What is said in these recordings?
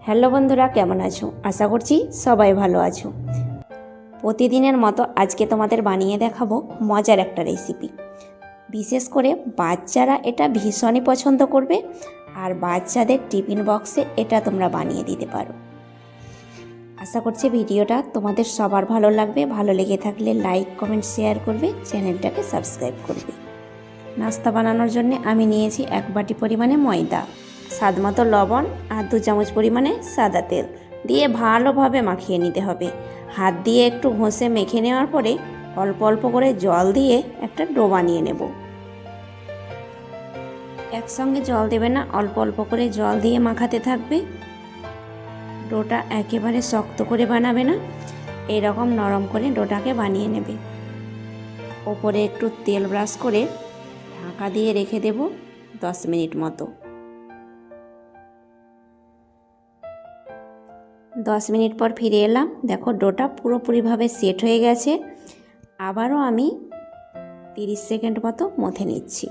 Hello বন্ধুরা, কেমন আছো? আশা করছি সবাই ভালো আছো। প্রতিদিনের মতো আজকে তোমাদের বানিয়ে দেখাবো মজার একটা রেসিপি। বিশেষ করে বাচ্চারা এটা ভীষণই পছন্দ করবে, আর বাচ্চাদের টিফিন বক্সে এটা তোমরা বানিয়ে দিতে পারো। আশা করছি ভিডিওটা তোমাদের সবার ভালো লাগবে। ভালো লেগে থাকলে লাইক, কমেন্ট, শেয়ার করবে, চ্যানেলটাকে সাবস্ক্রাইব করবে। নাস্তা বানানোর জন্য আমি নিয়েছি 1 বাটি পরিমাণে ময়দা, স্বাদমতো লবণ আর 2 চামচ পরিমাণে সাদা তেল দিয়ে ভালোভাবে মাখিয়ে নিতে হবে। হাত দিয়ে একটু ঘষে মেখে নেওয়ার পরে অল্প অল্প করে জল দিয়ে একটা ডো বানিয়ে নেব। একসঙ্গে জল দেবে না, অল্প অল্প করে জল দিয়ে মাখাতে থাকবে। ডোটা একেবারে শক্ত করে বানাবে না, এরকম নরম করে ডোটাকে বানিয়ে নেবে। ওপরে একটু তেল ব্রাশ করে ঢাকা দিয়ে রেখে দেব 10 মিনিট মতো। 10 মিনিট পর ফিরে এলাম। দেখো ডোটা পুরোপুরিভাবে সেট হয়ে গেছে। আবারও আমি 30 সেকেন্ড মতো মথে নিচ্ছি।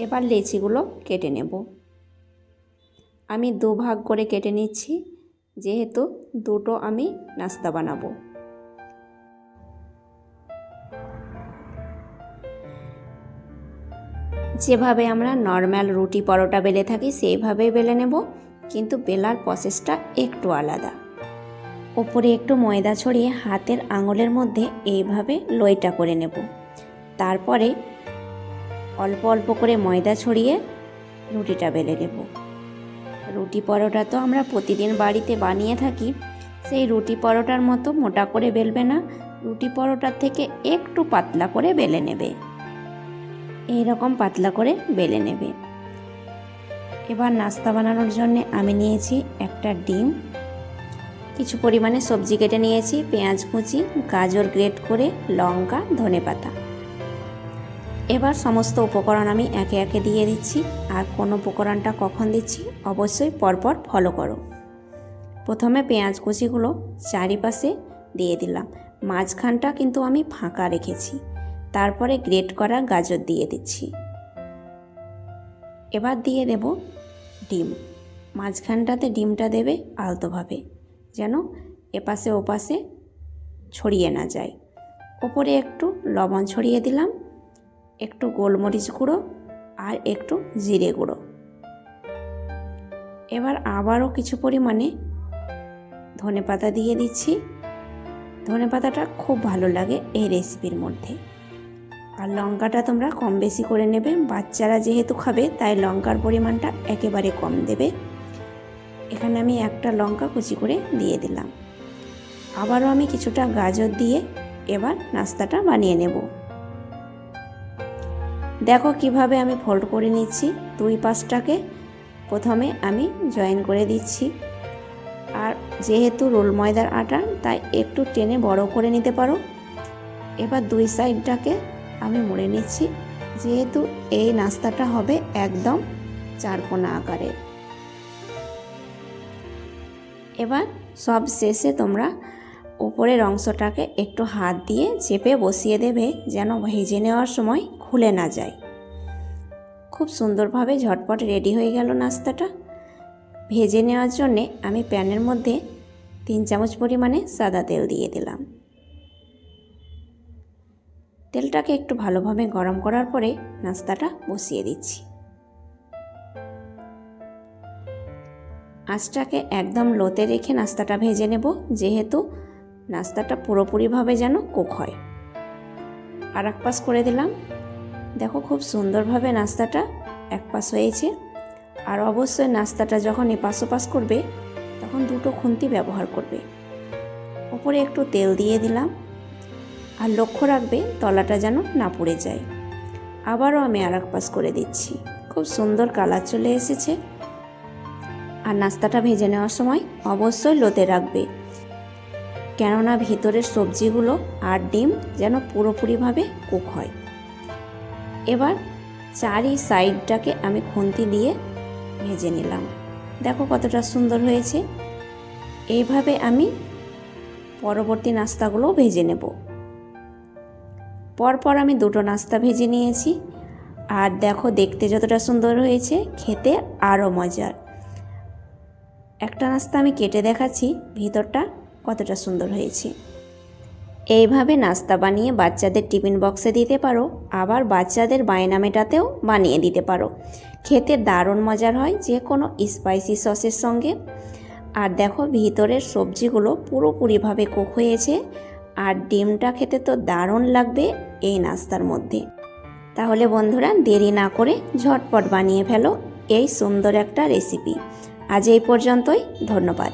এবার লেচিগুলো কেটে নেব। আমি 2 ভাগ করে কেটে নিচ্ছি, যেহেতু দুটো আমি নাস্তা বানাবো। যেভাবে আমরা নর্মাল রুটি পরোটা বেলে থাকি সেইভাবেই বেলে নেব, কিন্তু বেলার প্রসেসটা একটু আলাদা। ওপরে একটু ময়দা ছড়িয়ে হাতের আঙুলের মধ্যে এইভাবে লইটা করে নেব। তারপরে অল্প অল্প করে ময়দা ছড়িয়ে রুটিটা বেলে নেব। রুটি পরোটা তো আমরা প্রতিদিন বাড়িতে বানিয়ে থাকি, সেই রুটি পরোটার মতো মোটা করে বেলবে না, রুটি পরোটার থেকে একটু পাতলা করে বেলে নেবে। এইরকম পাতলা করে বেলে নেবে। এবার নাস্তা বানানোর জন্য আমি নিয়েছি একটা ডিম, কিছু পরিমাণে সবজি কেটে নিয়েছি, পেঁয়াজ কুচি, গাজর গ্রেট করে, লঙ্কা, ধনেপাতা। এবার সমস্ত উপকরণ আমি একে একে দিয়ে দিচ্ছি, আর কোন উপকরণটা কখন দিচ্ছি অবশ্যই পরপর ফলো করো। প্রথমে পেঁয়াজ কুচিগুলো চারিপাশে দিয়ে দিলাম, মাঝখানটা কিন্তু আমি ফাঁকা রেখেছি। তারপরে গ্রেট করা গাজর দিয়ে দিচ্ছি। এবার দিয়ে দেব ডিম। মাঝখানটাতে ডিমটা দেবে আলতোভাবে, যেন এপাশে ওপাশে ছড়িয়ে না যায়। ওপরে একটু লবণ ছড়িয়ে দিলাম, একটু গোলমরিচ গুঁড়ো আর একটু জিরে গুঁড়ো। এবার আবারও কিছু পরিমাণে ধনেপাতা দিয়ে দিচ্ছি। ধনেপাতাটা খুব ভালো লাগে এই রেসিপির মধ্যে। আর লঙ্কাটা তোমরা কম বেশি করে নেবে, বাচ্চারা যেহেতু খাবে তাই লঙ্কার পরিমাণটা একেবারে কম দেবে। এখানে আমি একটা লঙ্কা কুচি করে দিয়ে দিলাম। আবারও আমি কিছুটা গাজর দিয়ে এবার নাস্তাটা বানিয়ে নেব। দেখো কিভাবে আমি ফোল্ড করে নিচ্ছি। 2 পাশটাকে প্রথমে আমি জয়েন করে দিচ্ছি। আর যেহেতু রোল ময়দার আটা, তাই একটু টেনে বড় করে নিতে পারো। এবার 2 সাইডটাকে আমি মুড়ে নিচ্ছি, যেহেতু এই নাস্তাটা হবে একদম চারকোনা আকারের। এবার সব শেষে তোমরা উপরের অংশটাকে একটু হাত দিয়ে চেপে বসিয়ে দেবে, যেন ভেজে নেওয়ার সময় খুলে না যায়। খুব সুন্দরভাবে ঝটপট রেডি হয়ে গেল নাস্তাটা। ভেজে নেওয়ার জন্যে আমি প্যানের মধ্যে 3 চামচ পরিমাণে সাদা তেল দিয়ে দিলাম। তেলটাকে একটু ভালোভাবে গরম করার পরে নাস্তাটা বসিয়ে দিচ্ছি। আঁচটাকে একদম লোতে রেখে নাস্তাটা ভেজে নেব, যেহেতু নাস্তাটা পুরোপুরিভাবে যেন কুক হয়। আর এক পাশ করে দিলাম। দেখো খুব সুন্দরভাবে নাস্তাটা এক পাশ হয়েছে। আর অবশ্যই নাস্তাটা যখন এপাশ ওপাশ করবে তখন 2টো খুন্তি ব্যবহার করবে। ওপরে একটু তেল দিয়ে দিলাম, আর লক্ষ্য রাখবে তলাটা যেন না পুড়ে যায়। আবারও আমি আর এক পাশ করে দিচ্ছি। খুব সুন্দর কালার চলে এসেছে। আর নাস্তাটা ভেজে নেওয়ার সময় অবশ্যই লোতে রাখবে, কেননা ভিতরের সবজিগুলো আর ডিম যেন পুরোপুরিভাবে কুক হয়। এবার চারি সাইডটাকে আমি খুন্তি দিয়ে ভেজে নিলাম। দেখো কতটা সুন্দর হয়েছে। এইভাবে আমি পরবর্তী নাস্তাগুলো ভেজে নেব। পরপর আমি 2টো নাস্তা ভেজে নিয়েছি। আর দেখো দেখতে যতটা সুন্দর হয়েছে, খেতে আরও মজার। একটা নাস্তা আমি কেটে দেখাচ্ছি ভিতরটা কতটা সুন্দর হয়েছে। এইভাবে নাস্তা বানিয়ে বাচ্চাদের টিফিন বক্সে দিতে পারো, আবার বাচ্চাদের বায়না মেটাতেও বানিয়ে দিতে পারো। খেতে দারুণ মজার হয় যে কোনো স্পাইসি সসের সঙ্গে। আর দেখো ভিতরের সবজিগুলো পুরোপুরিভাবে কুক হয়েছে, আর ডিমটা খেতে তো দারুণ লাগবে এই নাস্তার মধ্যে। তাহলে বন্ধুরা দেরি না করে ঝটপট বানিয়ে ফেলো এই সুন্দর একটা রেসিপি। আজ এই পর্যন্তই, ধন্যবাদ।